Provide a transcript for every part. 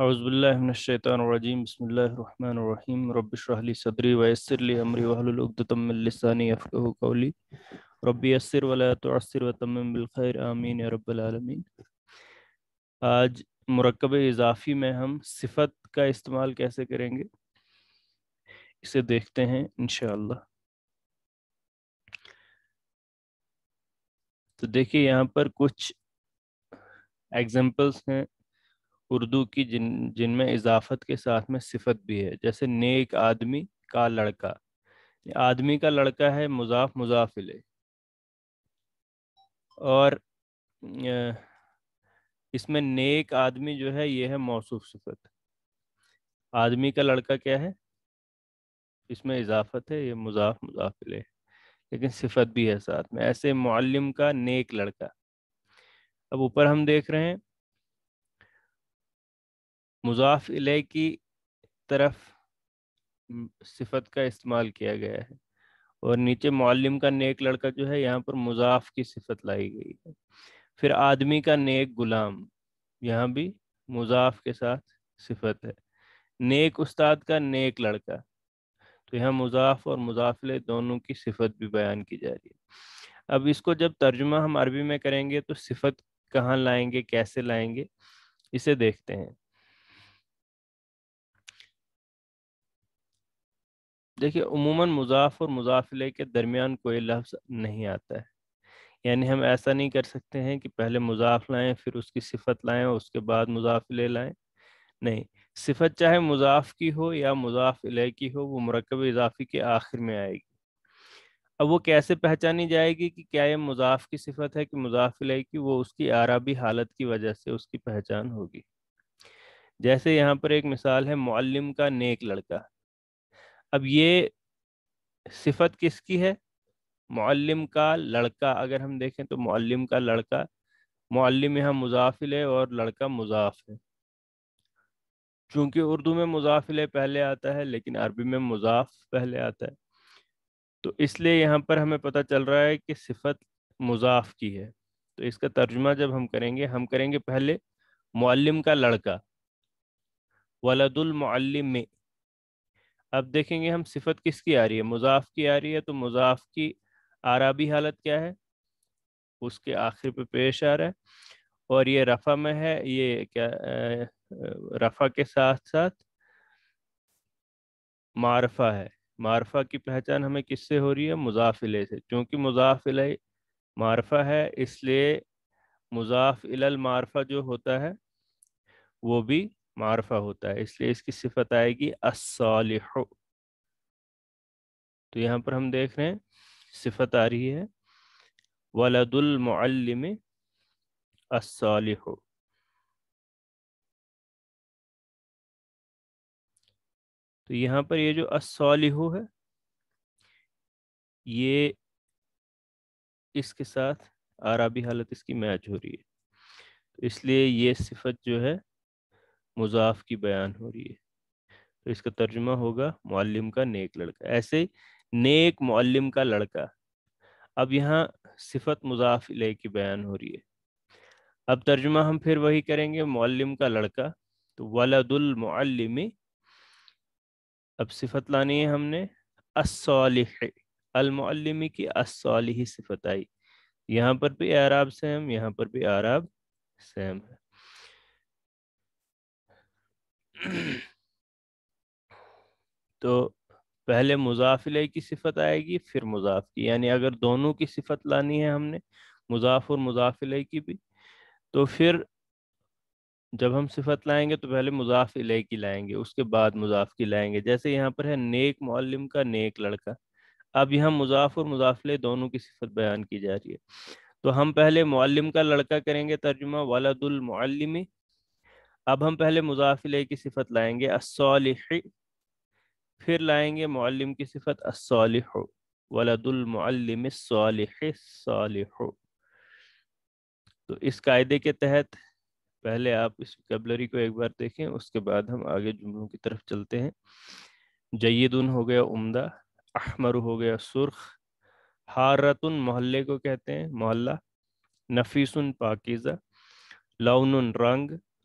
اعوذ باللہ من الشیطان الرجیم بسم اللہ الرحمن الرحیم رب اشرح لی صدری ویسر لی امری واحلل عقدۃ من لسانی یفقهوا قولی رب یسر ولا تعسر وتمم بالخیر آمین یا رب العالمین۔ آج مرکب اضافی میں ہم صفت کا استعمال کیسے کریں گے اسے دیکھتے ہیں انشاءاللہ۔ تو دیکھیے یہاں پر کچھ ایگزامپلس ہیں اردو کی جن میں اضافت کے ساتھ میں صفت بھی ہے، جیسے نیک آدمی کا لڑکا۔ آدمی کا لڑکا ہے مضاف مضاف الیہ، اور اس میں نیک آدمی جو ہے یہ ہے موصوف صفت۔ آدمی کا لڑکا کیا ہے؟ اس میں اضافت ہے، یہ مضاف مضاف الیہ، لیکن صفت بھی ہے ساتھ میں۔ ایسے معلم کا نیک لڑکا۔ اب اوپر ہم دیکھ رہے ہیں مضاف الیہ کی طرف صفت کا استعمال کیا گیا ہے، اور نیچے معلم کا نیک لڑکا جو ہے یہاں پر مضاف کی صفت لائی گئی ہے۔ پھر آدمی کا نیک غلام، یہاں بھی مضاف کے ساتھ صفت ہے۔ نیک استاد کا نیک لڑکا، تو یہاں مضاف اور مضاف الیہ دونوں کی صفت بھی بیان کی جا رہی ہے۔ اب اس کو جب ترجمہ ہم عربی میں کریں گے تو صفت کہاں لائیں گے، کیسے لائیں گے، اسے دیکھتے ہیں۔ دیکھیے عموماً مضاف اور مضاف الیہ کے درمیان کوئی لفظ نہیں آتا ہے، یعنی ہم ایسا نہیں کر سکتے ہیں کہ پہلے مضاف لائیں پھر اس کی صفت لائیں اور اس کے بعد مضاف الیہ لائیں۔ نہیں، صفت چاہے مضاف کی ہو یا مضاف الیہ کی ہو وہ مرکب اضافی کے آخر میں آئے گی۔ اب وہ کیسے پہچانی جائے گی کہ کیا یہ مضاف کی صفت ہے کہ مضاف الیہ کی؟ وہ اس کی اعرابی حالت کی وجہ سے اس کی پہچان ہوگی۔ جیسے یہاں پر ایک مثال ہے معلم کا نیک لڑکا۔ اب یہ صفت کس کی ہے؟ معلم کا لڑکا۔ اگر ہم دیکھیں تو معلم کا لڑکا، معلم یہاں مضاف الیہ اور لڑکا مضاف ہے۔ چونکہ اردو میں مضاف الیہ پہلے آتا ہے لیکن عربی میں مضاف پہلے آتا ہے، تو اس لیے یہاں پر ہمیں پتہ چل رہا ہے کہ صفت مضاف کی ہے۔ تو اس کا ترجمہ جب ہم کریں گے پہلے معلم کا لڑکا، ولد المعلم۔ اب دیکھیں گے ہم صفت کس کی آ رہی ہے، مضاف کی آ رہی ہے، تو مضاف کی اعرابی حالت کیا ہے؟ اس کے آخر پہ پیش آ رہا ہے، اور یہ رفع میں ہے۔ یہ کیا رفع کے ساتھ ساتھ معرفہ ہے۔ معرفہ کی پہچان ہمیں کس سے ہو رہی ہے؟ مضاف الیہ سے۔ چونکہ مضاف الیہ معرفہ ہے اس لیے مضاف الی المعرفہ جو ہوتا ہے وہ بھی معرفہ ہوتا ہے، اس لیے اس کی صفت آئے گی الصالح۔ تو یہاں پر ہم دیکھ رہے ہیں صفت آ رہی ہے ولد المعلم الصالح۔ تو یہاں پر یہ جو الصالح ہے یہ اس کے ساتھ اعرابی حالت اس کی میچ ہو رہی ہے، تو اس لیے یہ صفت جو ہے مضاف کی بیان ہو رہی ہے، تو اس کا ترجمہ ہوگا معلم کا نیک لڑکا۔ ایسے نیک معلم کا لڑکا۔ اب یہاں صفت مضاف الیہ کی بیان ہو رہی ہے۔ اب ترجمہ ہم پھر وہی کریں گے، معلم کا لڑکا، تو ولد المعلم۔ اب صفت لانی ہے ہم نے الصالح، المعلمی کی الصالح صفت آئی۔ یہاں پر بھی اعراب سیم، یہاں پر بھی اعراب سیم ہے۔ تو پہلے مضاف الیہ کی صفت آئے گی پھر مضاف کی، یعنی اگر دونوں کی صفت لانی ہے ہم نے، مضاف اور مضاف الیہ کی بھی، تو پھر جب ہم صفت لائیں گے تو پہلے مضاف الیہ کی لائیں گے اس کے بعد مضاف کی لائیں گے۔ جیسے یہاں پر ہے نیک معلم کا نیک لڑکا، اب یہاں مضاف اور مضاف الیہ دونوں کی صفت بیان کی جا رہی ہے، تو ہم پہلے معلم کا لڑکا کریں گے ترجمہ ولد المعلم۔ اب ہم پہلے مضاف الیہ کی صفت لائیں گے الصالح، پھر لائیں گے معلم کی صفت الصالح، ولد المعلم الصالح الصالح۔ تو اس قاعدے کے تحت پہلے آپ اس وکیبلری کو ایک بار دیکھیں، اس کے بعد ہم آگے جملوں کی طرف چلتے ہیں۔ جیدن ہو گیا عمدہ، احمر ہو گیا سرخ، حارتن محلے کو کہتے ہیں، محلہ، نفیسن پاکیزہ، لون رنگ،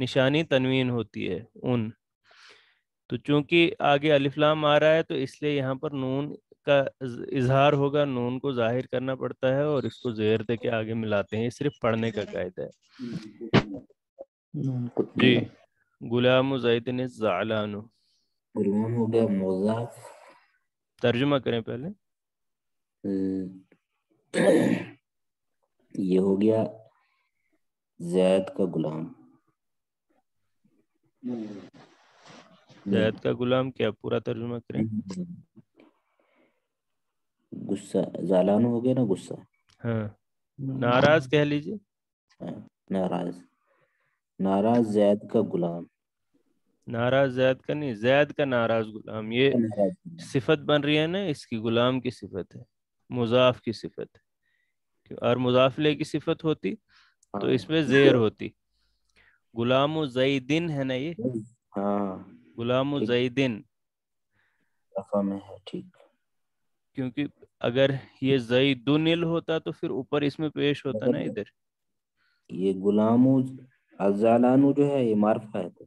نشانی تنوین ہوتی ہے اون. تو چونکہ آگے الف لام آ رہا ہے تو اس لیے یہاں پر نون کا اظہار ہوگا, نون کو ظاہر کرنا پڑتا ہے اور اس کو زیر دے کے آگے ملاتے ہیں. یہ صرف پڑھنے کا قاعدہ ہے. جی غلام زیدن الزعلان. غلام ہو گیا مضاف, ترجمہ کریں پہلے. یہ ہو گیا زید کا غلام. زید کا غلام کیا پورا ترجمہ کریں. غصہ زعلان ہو گیا نا غصہ. ہاں ناراض کہہ لیجیے. ناراض, ناراض زید کا غلام. ناراض زید کا نہیں, زید کا ناراض غلام. یہ صفت بن رہی ہے نا اس کی, غلام کی صفت ہے, مضاف کی صفت ہے. اور مضاف الیہ کی صفت ہوتی تو اس میں زیر ہوتی. غلام زیدن ہے نا یہ, ہاں غلام زیدن. رفع میں ہے ٹھیک. کیونکہ اگر یہ زیدن ال ہوتا تو پھر اوپر اس میں پیش ہوتا نا ادھر. یہ غلام الزعلان جو ہے یہ معرفہ ہے. تو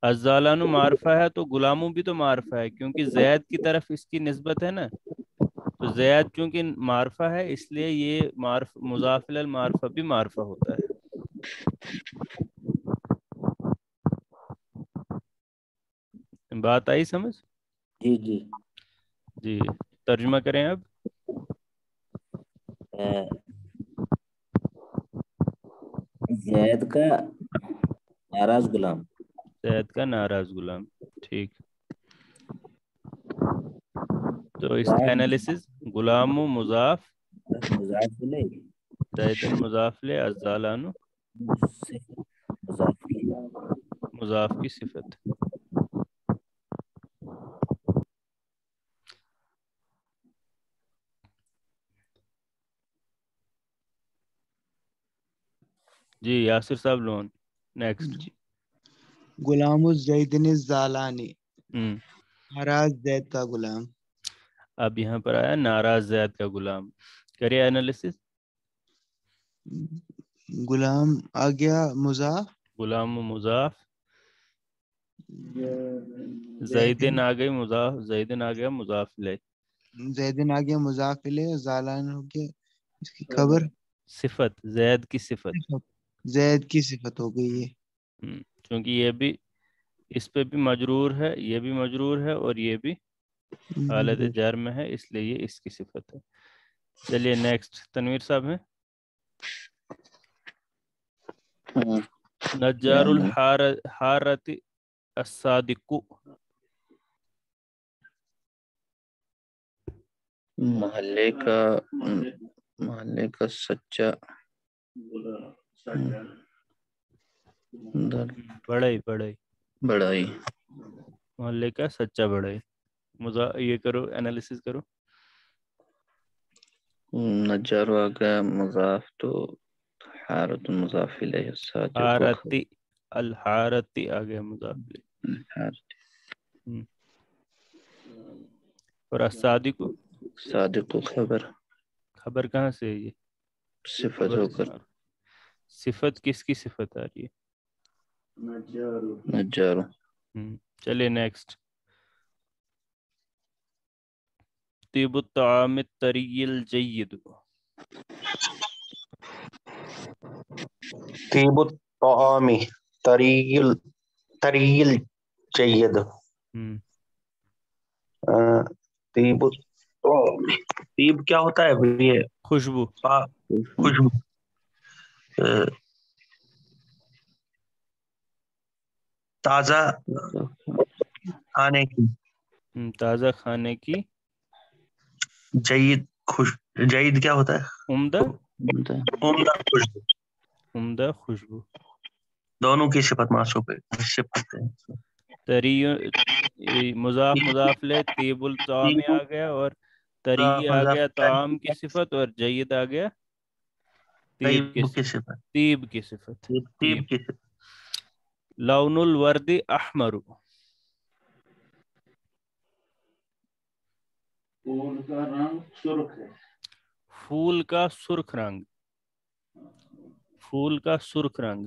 الزعلان معرفہ ہے تو غلاموں بھی تو معرفہ ہے, کیونکہ زید کی طرف اس کی نسبت ہے نا. تو زید چونکہ معرفہ ہے اس لیے یہ مضاف الی المعرفہ بھی معرفہ ہوتا ہے. بات آئی سمجھ؟ جی جی. جی ترجمہ کریں اب. زید کا ناراض غلام. زید کا ناراض غلام, ٹھیک. تو اس کا انالیسز غلام و مضاف, مضاف الیہ, زیدن مضاف الیہ, الزعلان مضاف الیہ. مضاف کی صفت. جی یاسر صاحب لون نیکسٹ. غلام الزیدن الزعلانی, ناراض زید کا غلام. اب یہاں پر آیا ناراض زید کا غلام. کریے انالیسز. غلام آ گیا مضاف, غلام و مضاف, زیدن آ گئی مضاف, زیدن آ گیا مضاف الیہ. زیدن آ گیا مضاف الیہ, زعلان ہو گیا اس کی خبر, صفت, زید کی صفت. زید کی صفت ہو گئی ہے. چونکہ یہ بھی اس پہ بھی مجرور ہے, یہ بھی مجرور ہے, اور یہ بھی حالت جر میں ہے, اس لیے یہ اس کی صفت ہے. چلیے نیکسٹ تنویر صاحب ہیں. نجار الحارت الصادق. محلے کا سچا بڑائی. محلے کا سچا بڑائی. یہ کرو انالیسز کرو. نجار آ گیا مضاف تو حارت مضاف الیہ, حارتی, الحارتی آ گیا مضاف الیہ. اور الصادق, صادق خبر. خبر کہاں سے ہے یہ؟ صفت ہو کر. صفت کس کی صفت آ رہی ہے؟ نجارو. چلیے نیکسٹ. طیب الطعام الطری الجید. طیب الطعام طری الجید. طیب الطعام, طیب کیا ہوتا ہے؟ یہ خوشبو. خوشبو. تازہ کھانے کی. تازہ کھانے کی. جید جید کیا ہوتا ہے؟ عمدہ. عمدہ خوشبو. عمدہ خوشبو. دونوں کی صفت موصوف ہے. طری مضاف لے, طیب الطعام آ گیا, اور طری آ گیا طعام کی صفت, اور جید آ گیا طیب کی صفت. طیب کی صفت. لون الورد احمر. پھول کا رنگ سرخ ہے. پھول کا سرخ رنگ. پھول کا سرخ رنگ.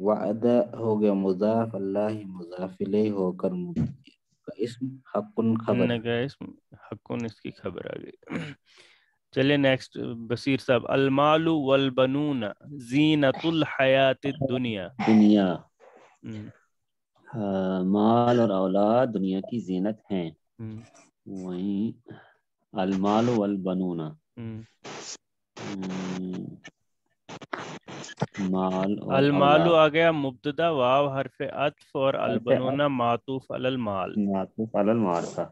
وعد ہو گیا مضاف، اللہ مضاف الیہ ہو کر کا اسم، حق خبر ان کا اسم، حقن اس کی خبر آ گئی. چلے نیکسٹ بصیر صاحب. المال والبنون زینت الحیات الدنیا. دنیا، ہم، مال اور اولاد دنیا کی زینت ہیں. ہم، وہیں المال والبنون، ہم. مال اور المال اولاد، آ گیا مبتدا، واو حرف عطف، اور البنون معطوف علی المال. معطوف علی المال کا.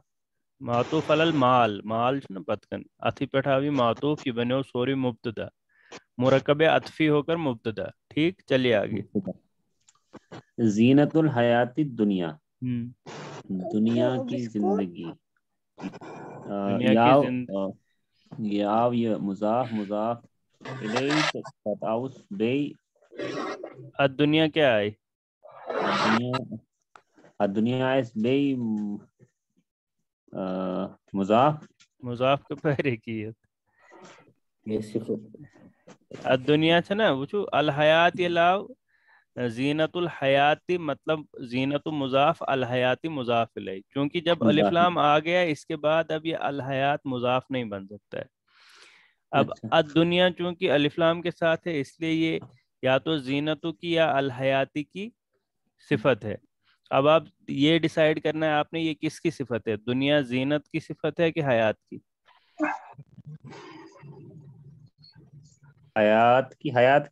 معطوف علی المال، مال چھنا پتکن اتھی پٹھاوی معطوف یہ بنو سوری مبتدا، مرکب عطفی ہو کر مبتدا. ٹھیک، چلیے آگے. زینت الحیات الدنیا، ہم، دنیا کی زندگی. دنیا کی یاو یہ مضاف مضاف الیہ تطاوس بے. الدنیا کیا ہے؟ الدنیا اس بے مضاف مضاف کے پہرے کی ہے. یہ صفت الدنیا چھنا وچو الحیات علاو زینت الحیاتی، مطلب زینت مضاف الحیاتی مضاف الیہ. چونکہ جب الف لام آ گیا اس کے بعد اب یہ الحیات مضاف نہیں بن سکتا ہے. اب الدنیا چونکہ الف لام کے ساتھ ہے اس لیے یہ یا تو زینتو کی یا الحیاتی کی صفت ہے. اب آپ یہ ڈیسائیڈ کرنا ہے آپ نے یہ کس کی صفت ہے، دنیا زینت کی صفت ہے کہ حیات کی؟ حیات کی حیات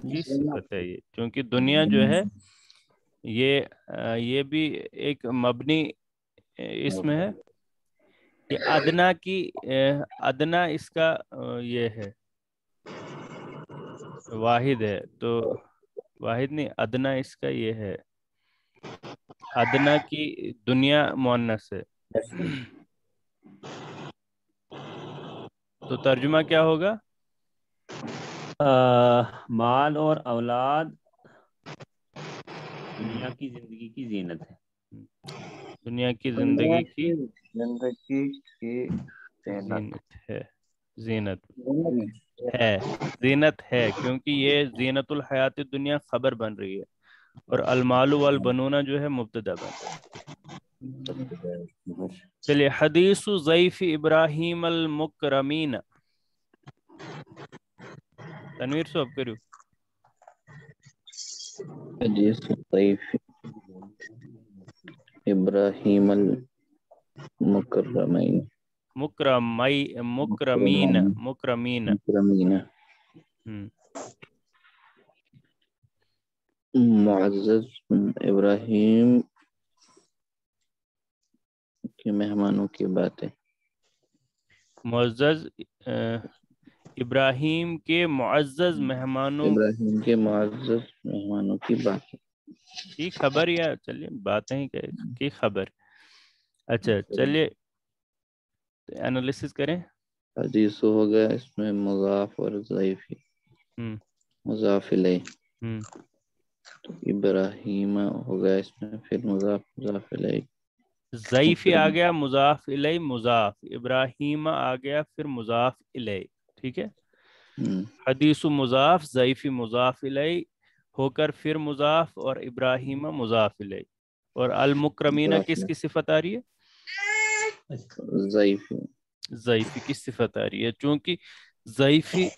کی صفت ہے یہ، چونکہ دنیا جو ہے یہ بھی ایک مبنی اسم ہے. یہ ادنا کی ادنا اس کا یہ ہے واحد ہے، تو واحد نہیں ادنا اس کا یہ ہے، ادنا کی دنیا مؤنث ہے. تو ترجمہ کیا ہوگا؟ مال اور اولاد دنیا کی زندگی کی زینت ہے. دنیا کی زندگی کی زندگی کی زینت ہے، زینت ہے، زینت ہے، کیونکہ یہ زینت الحیات دنیا خبر بن رہی ہے اور المال والبنون جو ہے مبتدا بن رہا ہے. چلیے حدیث ضیف ابراہیم المکرمین. تنویر صاحب کرو. حدیث ضیف ابراہیم المکرمین مکرمین. مکرمین معزز ابراہیم کے مہمانوں کی باتیں. معزز ابراہیم کے معزز مہمانوں ابراہیم کے معزز مہمانوں کی باتیں کی خبر، یا چلیے باتیں ہی کی خبر. اچھا چلیے انالیسس کریں. حدیث ہو گیا اس میں مضاف اور ضعیفی مضاف الیہ. تو ابراہیم ہو گیا اس میں پھر مضاف مضاف الیہ. ضعیفی آ گیا مضاف الیہ مضاف، ابراہیم آ گیا پھر مضاف الیہ. ٹھیک ہے، حدیث مضاف ضعیفی مضاف الیہ ہو کر پھر مضاف اور ابراہیم مضاف الیہ. اور المکرمینہ کس کی صفت آ رہی ہے؟ ضعیفی ضعیفی کی صفت آ رہی ہے، چونکہ ضعیفی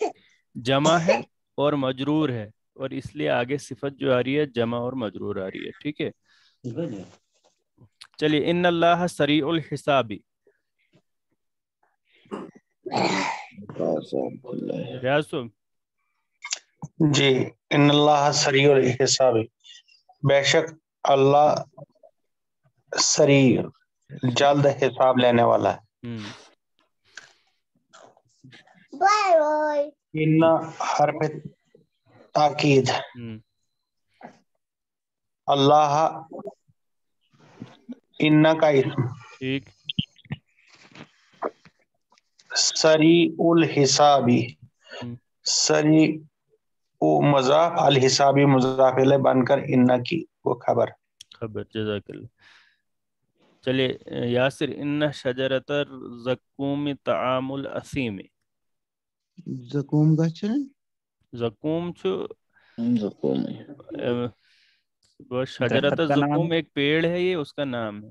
جمع ہے اور مجرور ہے اور اس لیے آگے صفت جو آ رہی ہے جمع اور مجرور آ رہی ہے. ٹھیک ہے، چلیے ان اللہ سریع الحساب. ریاض صاحب. جی، ان اللہ سریع الحساب، بے شک اللہ سریع جلد حساب لینے والا ہے. ان حرف تاکید، اللہ ان کا اسم، ٹھیک، سریع الحسابی، سریع مضاف الحسابی مضاف الیہ بن کر ان کی وہ خبر. جزاک اللہ. چلیے یاسر. ان شجرۃ الزقوم طعام الاثیم. زقوم کا چھ زقوم چھو زقوم وہ شجرت درخت کا نام الزقوم ایک پیڑ ہے، یہ اس کا نام ہے.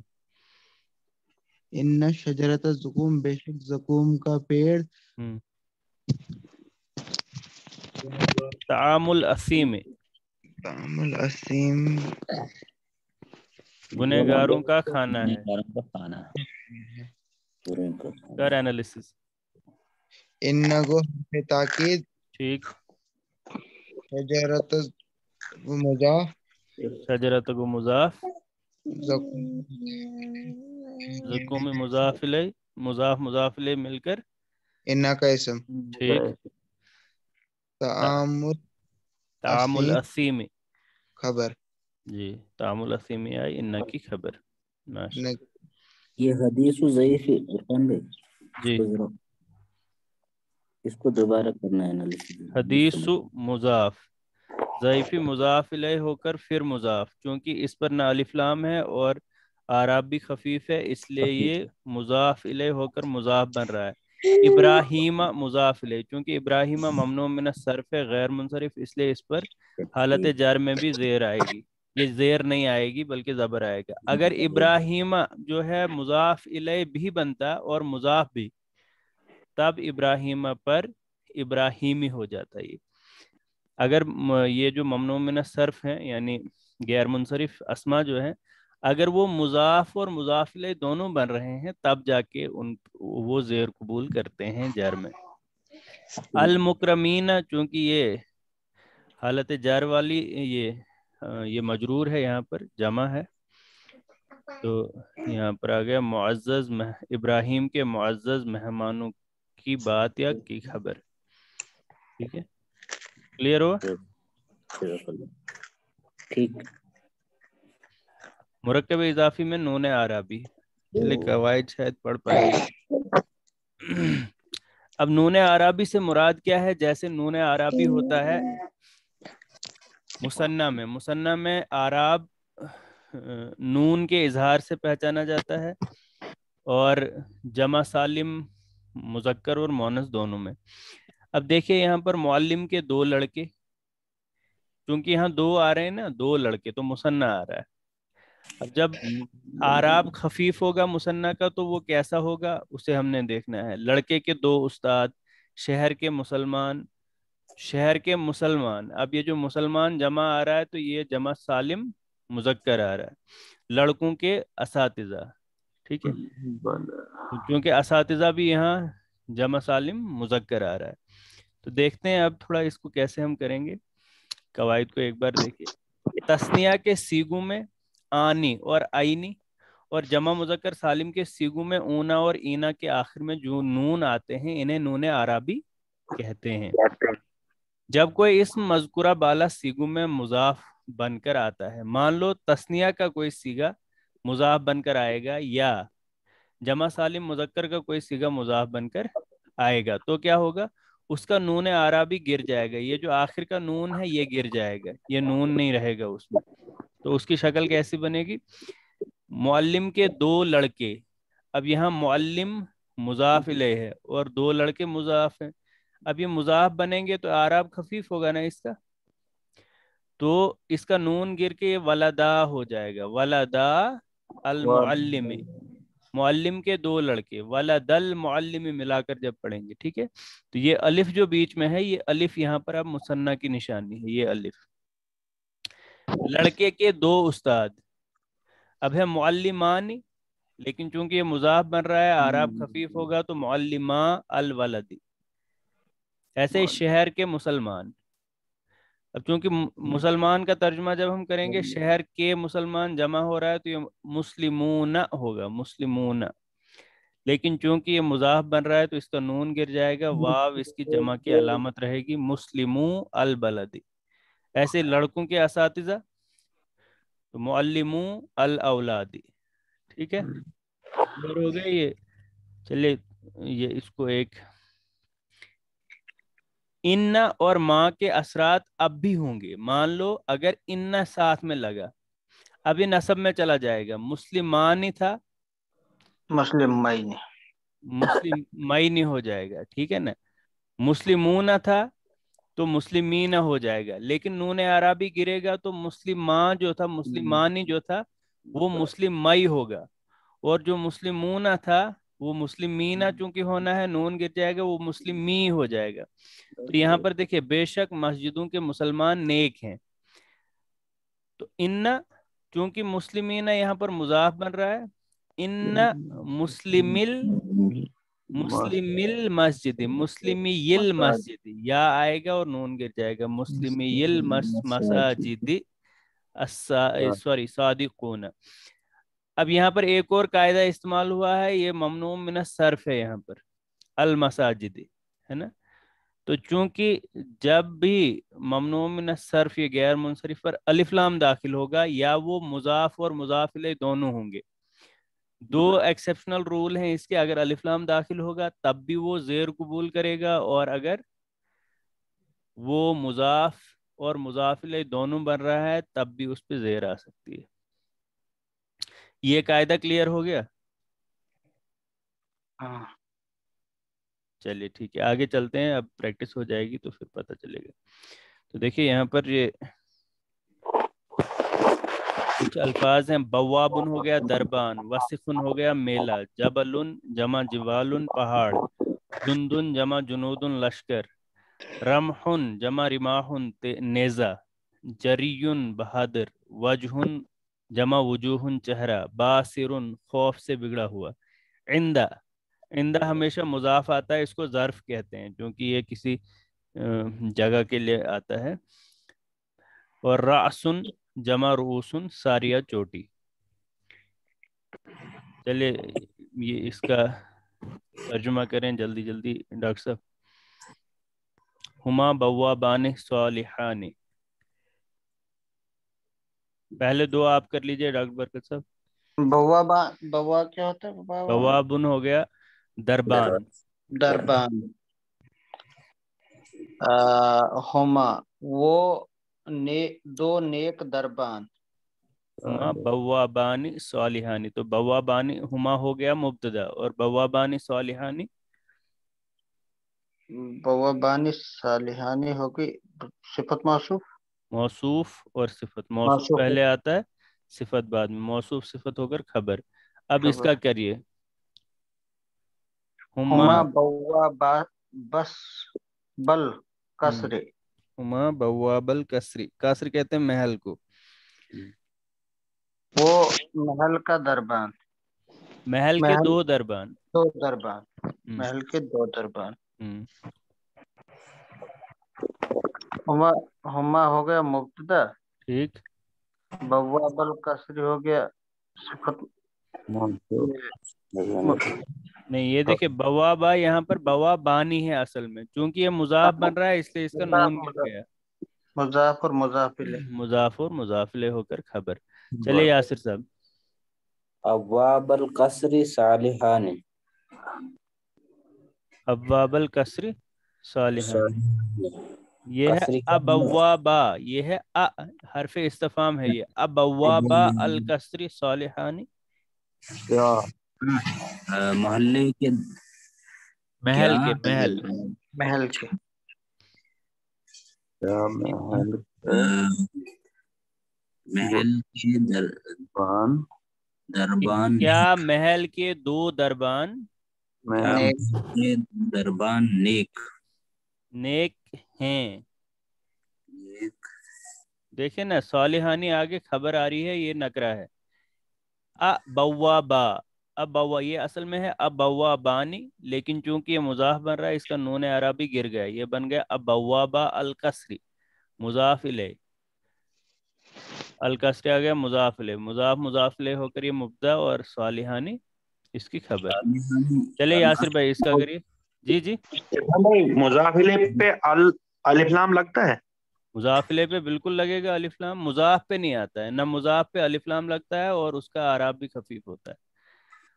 ان شجرت الزقوم، بے شک زقوم کا پیڑ. طعام الاسیم، طعام الاسیم، گنہگاروں کا کھانا ہے. گنہگاروں کا کھانا ہے. کر انالیسس. ان کو تاکید، ٹھیک. شجرت مضاف، شجرت کو مضاف، زقوم زقوم مضاف الیہ، مضاف مضاف الیہ مل کر ان کا اسم. ٹھیک. طعام طعام الاسیم، الاسیم، خبر. جی طعام الاسیم آئی ان کی خبر. ماشاء. یہ حدیث ضعیف عرفان بھائی، جی اس کو دوبارہ کرنا ہے انالیسس. حدیث مضاف، ضعیفی مضاف الیہ ہو کر پھر مضاف، چونکہ اس پر نہ الف لام ہے اور اعراب بھی خفیف ہے، اس لیے یہ مضاف الیہ ہو کر مضاف بن رہا ہے. ابراہیم مضاف الیہ، چونکہ ابراہیم ممنوع من الصرف ہے، غیر منصرف، اس لیے اس پر حالت جر میں بھی زیر آئے گی. یہ زیر نہیں آئے گی بلکہ زبر آئے گا. اگر ابراہیم جو ہے مضاف الیہ بھی بنتا اور مضاف بھی، تب ابراہیم پر ابراہیمی ہو جاتا. یہ اگر یہ جو ممنوع من الصرف ہیں یعنی غیر منصرف اسما جو ہیں، اگر وہ مضاف اور مضاف الیہ دونوں بن رہے ہیں تب جا کے وہ زیر قبول کرتے ہیں جر میں. المکرمین، چونکہ یہ حالت جر والی یہ مجرور ہے، یہاں پر جمع ہے تو یہاں پر آ گیا معزز ابراہیم کے معزز مہمانوں کی بات یا کی خبر. ٹھیک ہے، کلیئر ہوا؟ ٹھیک. مرکب اضافی میں نون اعرابی، چلے قواعد شاید پڑھ پائیں گے. اب نون اعرابی سے مراد کیا ہے؟ جیسے نون اعرابی ہوتا ہے مثنیٰ میں اعراب نون کے اظہار سے پہچانا جاتا ہے، اور جمع سالم مذکر اور مؤنث دونوں میں. اب دیکھیں یہاں پر معلم کے دو لڑکے، کیونکہ یہاں دو آ رہے ہیں نا، دو لڑکے تو مثنیٰ آ رہا ہے. اب جب اعراب خفیف ہوگا مثنیٰ کا تو وہ کیسا ہوگا اسے ہم نے دیکھنا ہے. لڑکے کے دو استاد، شہر کے مسلمان، شہر کے مسلمان. اب یہ جو مسلمان جمع آ رہا ہے تو یہ جمع سالم مذکر آ رہا ہے. لڑکوں کے اساتذہ، ٹھیک ہے، کیونکہ اساتذہ بھی یہاں جمع سالم مذکر آ رہا ہے. تو دیکھتے ہیں اب تھوڑا اس کو کیسے ہم کریں گے. قواعد کو ایک بار دیکھیں. تثنیہ کے سیغوں میں آنی اور آئینی، اور جمع مذکر سالم کے سیغوں میں اونا اور اینا کے آخر میں جو نون آتے ہیں انہیں نون اعرابی کہتے ہیں. جب کوئی اسم مذکورہ بالا سیغوں میں مضاف بن کر آتا ہے، مان لو تثنیہ کا کوئی سیغہ مضاف بن کر آئے گا یا جمع سالم مذکر کا کوئی سیغہ مضاف بن کر آئے گا، تو کیا ہوگا؟ اس کا نون اعرابی گر جائے گا. یہ جو آخر کا نون ہے یہ گر جائے گا، یہ نون نہیں رہے گا اس میں. تو اس کی شکل کیسی بنے گی؟ معلم کے دو لڑکے. اب یہاں معلم مضاف الیہ ہے اور دو لڑکے مضاف ہیں. اب یہ مضاف بنیں گے تو اعراب خفیف ہوگا نا اس کا، تو اس کا نون گر کے ولدا ہو جائے گا. ولدا المعلم، معلم کے دو لڑکے، ولد المعلم ملا کر جب پڑھیں گے، ٹھیک ہے. تو یہ الف جو بیچ میں ہے، یہ الف یہاں پر اب مثنیٰ کی نشانی ہے، یہ الف. لڑکے کے دو استاد، اب ہے معلمان، لیکن چونکہ یہ مضاف بن رہا ہے اعراب خفیف ہوگا تو معلما الولد. ایسے شہر کے مسلمان. اب چونکہ مسلمان کا ترجمہ جب ہم کریں گے شہر کے مسلمان جمع ہو رہا ہے تو یہ مسلمون ہوگا، مسلمون. لیکن چونکہ یہ مضاف بن رہا ہے تو اس کا نون گر جائے گا، واو اس کی جمع کی علامت رہے گی، مسلمو البلد. ایسے لڑکوں کے اساتذہ تو معلمو الاولادی. ٹھیک ہے، ہو گئے یہ. چلیے یہ اس کو ایک ان اور ماں کے اثرات اب بھی ہوں گے. مان لو اگر ان ساتھ میں لگا، اب یہ نصب میں چلا جائے گا. مسلمانی تھا، مسلم مئی، مسلم مئی نہیں ہو جائے گا، ٹھیک ہے نا. مسلمون تھا تو مسلمین ہو جائے گا، لیکن نون عربی گرے گا تو مسلمان جو تھا، مسلمانی جو تھا وہ مسلم مئی ہوگا، اور جو مسلمون تھا وہ مسلمین چونکہ ہونا ہے، نون گر جائے گا وہ مسلمی ہو جائے گا۔ تو یہاں پر دیکھیں بے شک مسجدوں کے مسلمان نیک ہیں، تو ان چونکہ مسلمین یہاں پر مضاف بن رہا ہے، ان مسلمل مسجد، مسلمی مسجد، یا آئے گا اور نون گر جائے گا، مسلمی مساجد سوری صادقون۔ اب یہاں پر ایک اور قاعدہ استعمال ہوا ہے، یہ ممنوع من الصرف ہے یہاں پر، المساجد ہے نا، تو چونکہ جب بھی ممنوع من الصرف یہ غیر منصرف پر الف لام داخل ہوگا، یا وہ مضاف اور مضاف الیہ دونوں ہوں گے۔ دو ایکسیپشنل رول ہیں اس کے، اگر الف لام داخل ہوگا تب بھی وہ زیر قبول کرے گا، اور اگر وہ مضاف اور مضاف الیہ دونوں بن رہا ہے تب بھی اس پہ زیر آ سکتی ہے۔ یہ قاعدہ کلیئر ہو گیا؟ ہاں چلیے ٹھیک ہے، آگے چلتے ہیں، اب پریکٹس ہو جائے گی تو پھر پتہ چلے گا۔ تو دیکھیے یہاں پر یہ کچھ الفاظ ہیں، بوابن ہو گیا دربان، وصفن ہو گیا میلہ، جبلن جمع جبالن پہاڑ، جندن جمع جنودن لشکر، رمحن جمع رماحن نیزہ، جریون بہادر، وجہن جمع وجوہن چہرہ، باسرن خوف سے بگڑا ہوا، عندہ عندہ ہمیشہ مضاف آتا ہے، اس کو ظرف کہتے ہیں کیونکہ یہ کسی جگہ کے لیے آتا ہے، اور رأسن جمع رؤوسن ساریہ چوٹی۔ چلے یہ اس کا ترجمہ کریں جلدی جلدی ڈاکٹر صاحب۔ ہما بوابان صالحان، پہلے دو آپ کر لیجئے ڈاکٹر برکت صاحب۔ بوا کیا ہوتا ہے؟ بوابن ہو گیا دربان، دربان، ہما وہ دو نیک دربان، ہما بوابانی صالحانی، تو بوابانی ہما ہو گیا مبتدا، اور بوابانی صالحانی بوابانی صالحانی ہوگی صفت موصوف، موصوف اور صفت، موصوف پہلے آتا ہے صفت بعد میں، موصوف صفت ہو کر خبر۔ اب اس کا کریے، ہما بوابا بس بل کسرے، ہما بوابل کسری، کسر کہتے ہیں محل کو، وہ محل کا دربان، محل کے دو دربان، دو دربان، محل کے دو دربان۔ ہما ہو گیا مبتدا، ٹھیک، بوابل کسری ہو گیا صفت، نہیں یہ دیکھیں بوابا یہاں پر بوابانی ہے اصل میں، چونکہ یہ مضاف بن رہا ہے اس لیے اس کا نون گر گیا، مضاف اور مضاف الیہ، مضاف اور مضاف الیہ ہو کر خبر۔ چلے یاسر صاحب۔ ابواب القصر صالحان، ابواب القصر صالحان، یہ ہے ابوابا، یہ ہے حرف استفہام ہے، یہ ابوابا القصر صالحان، محلے کے محل کے، محل محل کے، محل کے دربان، کیا محل کے دو دربان، دربان نیک، نیک ہیں، دیکھیں نا صالحانی آگے خبر آ رہی ہے، یہ نکرہ ہے، ابوابا، ابوا یہ اصل میں ہے ابوابانی، لیکن چونکہ یہ مضاف بن رہا ہے اس کا نون عربی گر گیا، یہ بن گیا ابوابا القصری، مضاف الیہ، القصری آ گیا مضاف الیہ، مضاف مضاف الیہ ہو کر یہ مبتدا، اور صالحانی اس کی خبر۔ چلے یاسر بھائی اس کا کریے۔ جی جی مضاف الیہ پہ الف لام لگتا ہے؟ مضاف الیہ پہ بالکل لگے گا الف لام، مضاف پہ نہیں آتا ہے، نہ مضاف پہ الف لام لگتا ہے اور اس کا اعراب بھی خفیف ہوتا ہے،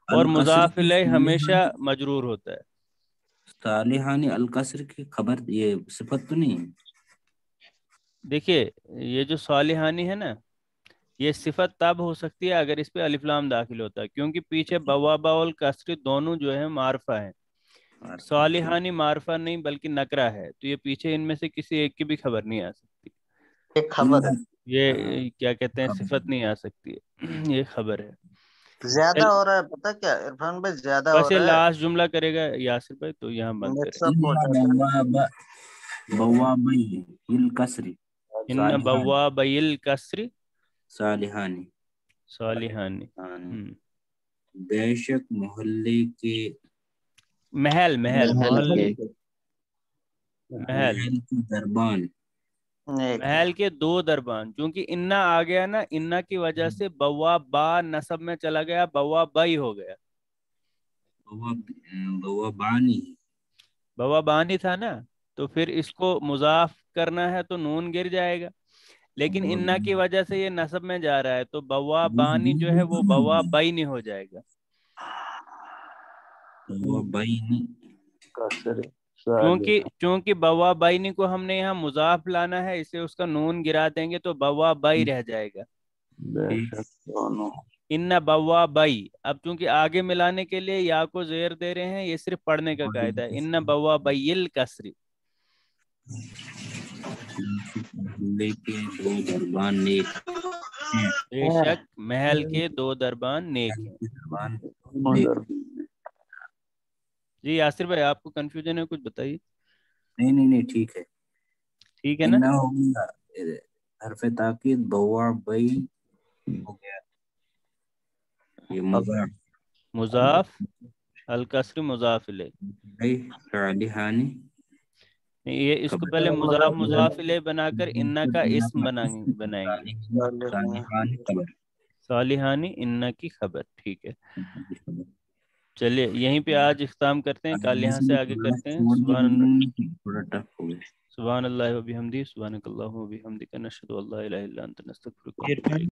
اور مضاف الیہ ہمیشہ مجرور ہوتا ہے۔ صالحانی القصر کی خبر یہ صفت تو نہیں ہے؟ دیکھیے یہ جو صالحانی ہے نا، یہ صفت تب ہو سکتی ہے اگر اس پہ الف لام داخل ہوتا ہے، کیونکہ پیچھے بوابا اور کسری دونوں جو ہیں معرفہ ہیں، صالحانی معرفہ نہیں بلکہ نکرہ ہے، تو یہ پیچھے ان میں سے کسی ایک کی بھی خبر نہیں آ سکتی، ایک خبر ہے، یہ کیا کہتے ہیں صفت نہیں آ سکتی ہے، یہ خبر ہے۔ زیادہ ہو رہا ہے، پتہ کیا عرفان بھائی، زیادہ ہو بس یہ رہا ہے، لاسٹ جملہ کرے گا یاسر بھائی تو یہاں بند کرے مکس اپ ہو جاتا ہے۔ بوابی الکسری ان بوابی الکسری صالحانی صالحانی، بے شک محلے کے محل محل محلے محل کی دربان محل کے دو دربان، چونکہ انا آ گیا نا، انا کی وجہ سے بوا با نصب میں چلا گیا، بوا بائی ہو گیا، بوابانی بوا بانی تھا نا، تو پھر اس کو مضاف کرنا ہے تو نون گر جائے گا، لیکن انا کی وجہ سے یہ نصب میں جا رہا ہے تو بوا بانی جو ہے وہ بوا بائی نہیں ہو جائے گا، چونکہ بوا بائنی کو ہم نے یہاں مضاف لانا ہے، اسے اس کا نون گرا دیں گے تو بوا بائی رہ جائے گا، ان بوا بائی۔ اب چونکہ آگے ملانے کے لیے یا کو زیر دے رہے ہیں، یہ صرف پڑھنے کا قاعدہ ہے، ان بوا بائی الکسری، دو دربان نیک بے شک محل کے دو دربان نیک ہیں۔ جی یاسر بھائی آپ کو کنفیوژن ہے، کچھ بتائیے۔ نہیں ٹھیک ہے، ٹھیک ہے نا، ہوگا حرف تاکید بوا بئی ہو گیا، یہ مضاف الکسر مضاف الیہ، صالحانی یہ اس کو پہلے مضاف مضاف الیہ بنا کر انا کا اسم بنائیں گے، صالحانی خبر، صالحانی انا کی خبر، ٹھیک ہے۔ چلیے یہیں پہ آج اختتام کرتے ہیں، کل یہاں سے آگے کرتے ہیں۔ سبحان اللہ و بحمدہ، سبحانک اللہم و بحمدک، نشہد ان لا الہ الا انت، نستغفرک۔